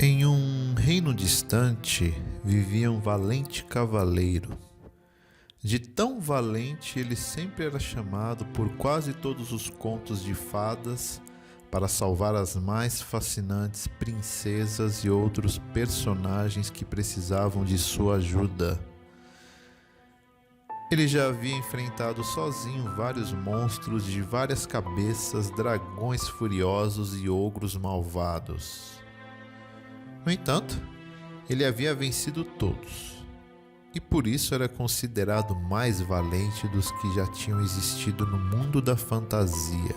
Em um reino distante vivia um valente cavaleiro. De tão valente, ele sempre era chamado por quase todos os contos de fadas para salvar as mais fascinantes princesas e outros personagens que precisavam de sua ajuda. Ele já havia enfrentado sozinho vários monstros de várias cabeças, dragões furiosos e ogros malvados. No entanto, ele havia vencido todos, e por isso era considerado o mais valente dos que já tinham existido no mundo da fantasia.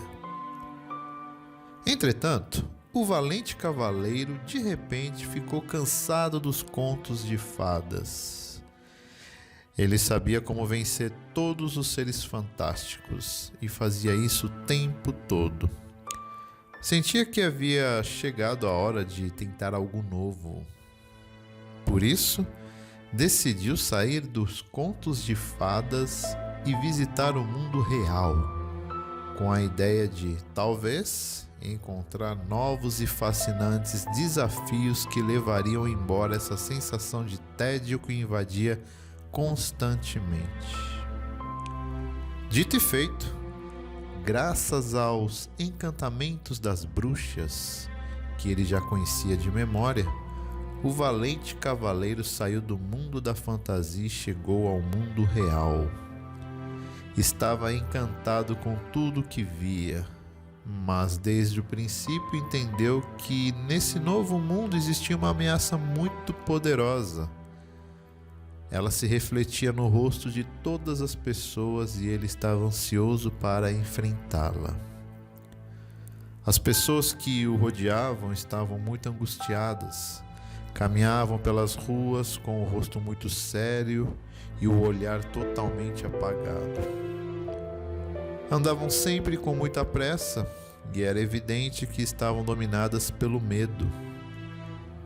Entretanto, o valente cavaleiro de repente ficou cansado dos contos de fadas. Ele sabia como vencer todos os seres fantásticos e fazia isso o tempo todo. Sentia que havia chegado a hora de tentar algo novo. Por isso, decidiu sair dos contos de fadas e visitar o mundo real, com a ideia de, talvez, encontrar novos e fascinantes desafios que levariam embora essa sensação de tédio que o invadia constantemente. Dito e feito, graças aos encantamentos das bruxas, que ele já conhecia de memória, o valente cavaleiro saiu do mundo da fantasia e chegou ao mundo real. Estava encantado com tudo que via, mas desde o princípio entendeu que nesse novo mundo existia uma ameaça muito poderosa. Ela se refletia no rosto de todas as pessoas e ele estava ansioso para enfrentá-la. As pessoas que o rodeavam estavam muito angustiadas. Caminhavam pelas ruas com o rosto muito sério e o olhar totalmente apagado. Andavam sempre com muita pressa e era evidente que estavam dominadas pelo medo.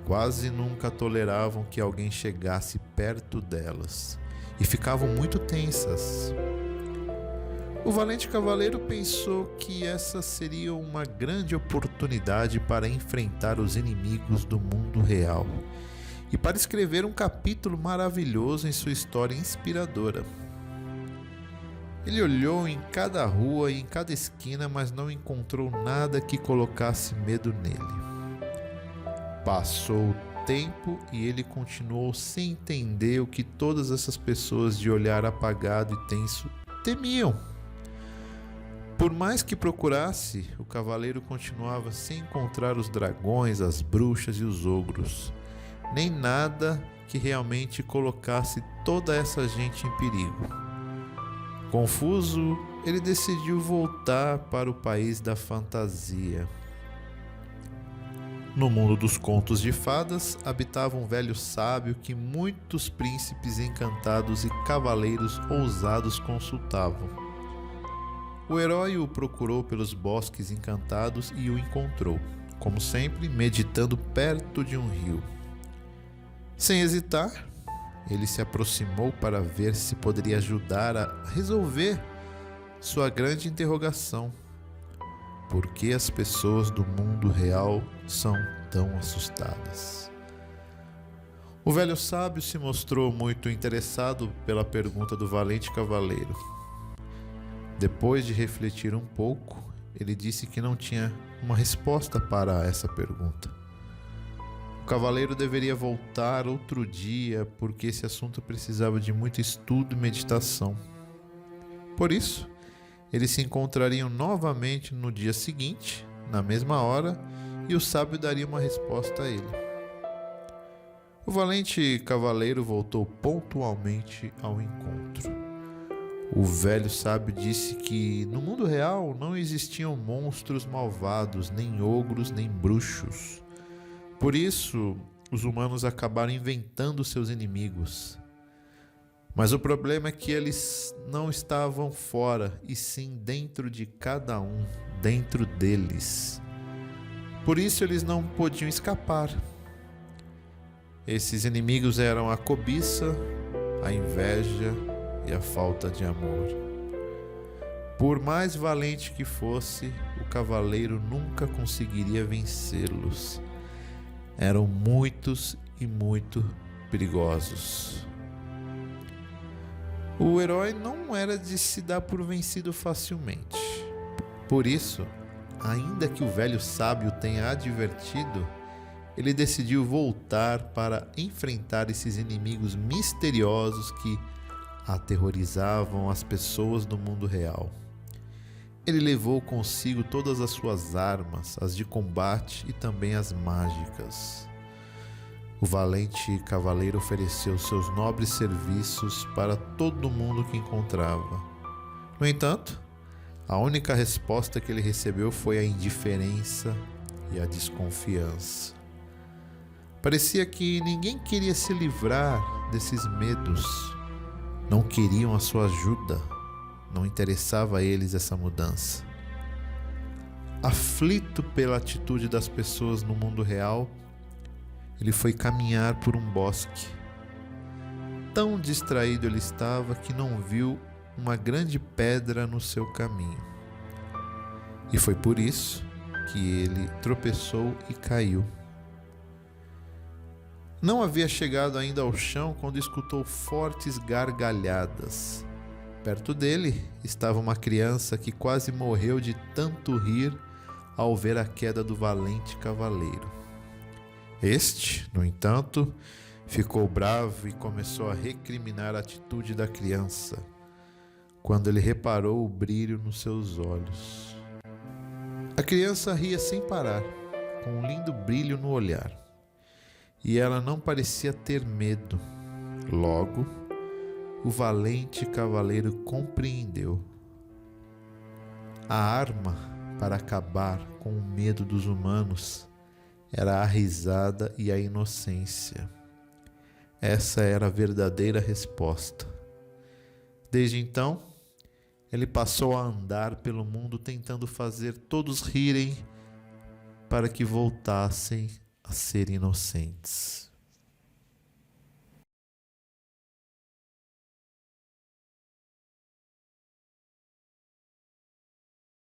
Quase nunca toleravam que alguém chegasse perto delas e ficavam muito tensas. O valente cavaleiro pensou que essa seria uma grande oportunidade para enfrentar os inimigos do mundo real e para escrever um capítulo maravilhoso em sua história inspiradora. Ele olhou em cada rua e em cada esquina, mas não encontrou nada que colocasse medo nele. Passou o tempo e ele continuou sem entender o que todas essas pessoas de olhar apagado e tenso temiam. Por mais que procurasse, o cavaleiro continuava sem encontrar os dragões, as bruxas e os ogros, nem nada que realmente colocasse toda essa gente em perigo. Confuso, ele decidiu voltar para o país da fantasia. No mundo dos contos de fadas, habitava um velho sábio que muitos príncipes encantados e cavaleiros ousados consultavam. O herói o procurou pelos bosques encantados e o encontrou, como sempre, meditando perto de um rio. Sem hesitar, ele se aproximou para ver se poderia ajudar a resolver sua grande interrogação. Por que as pessoas do mundo real são tão assustadas? O velho sábio se mostrou muito interessado pela pergunta do valente cavaleiro. Depois de refletir um pouco, ele disse que não tinha uma resposta para essa pergunta. O cavaleiro deveria voltar outro dia porque esse assunto precisava de muito estudo e meditação. Por isso, eles se encontrariam novamente no dia seguinte, na mesma hora, e o sábio daria uma resposta a ele. O valente cavaleiro voltou pontualmente ao encontro. O velho sábio disse que no mundo real não existiam monstros malvados, nem ogros, nem bruxos. Por isso, os humanos acabaram inventando seus inimigos. Mas o problema é que eles não estavam fora, e sim dentro de cada um, dentro deles. Por isso eles não podiam escapar. Esses inimigos eram a cobiça, a inveja e a falta de amor. Por mais valente que fosse, o cavaleiro nunca conseguiria vencê-los. eram muitos e muito perigosos. O herói não era de se dar por vencido facilmente. Por isso, ainda que o velho sábio tenha advertido, ele decidiu voltar para enfrentar esses inimigos misteriosos que aterrorizavam as pessoas do mundo real. Ele levou consigo todas as suas armas, as de combate e também as mágicas. O valente cavaleiro ofereceu seus nobres serviços para todo mundo que encontrava. No entanto, a única resposta que ele recebeu foi a indiferença e a desconfiança. Parecia que ninguém queria se livrar desses medos. Não queriam a sua ajuda. Não interessava a eles essa mudança. Aflito pela atitude das pessoas no mundo real, ele foi caminhar por um bosque. Tão distraído ele estava que não viu uma grande pedra no seu caminho. E foi por isso que ele tropeçou e caiu. Não havia chegado ainda ao chão quando escutou fortes gargalhadas. Perto dele estava uma criança que quase morreu de tanto rir ao ver a queda do valente cavaleiro. Este, no entanto, ficou bravo e começou a recriminar a atitude da criança, quando ele reparou o brilho nos seus olhos. A criança ria sem parar, com um lindo brilho no olhar, e ela não parecia ter medo. Logo, o valente cavaleiro compreendeu. A arma para acabar com o medo dos humanos era a risada e a inocência. Essa era a verdadeira resposta. Desde então, ele passou a andar pelo mundo tentando fazer todos rirem para que voltassem a ser inocentes.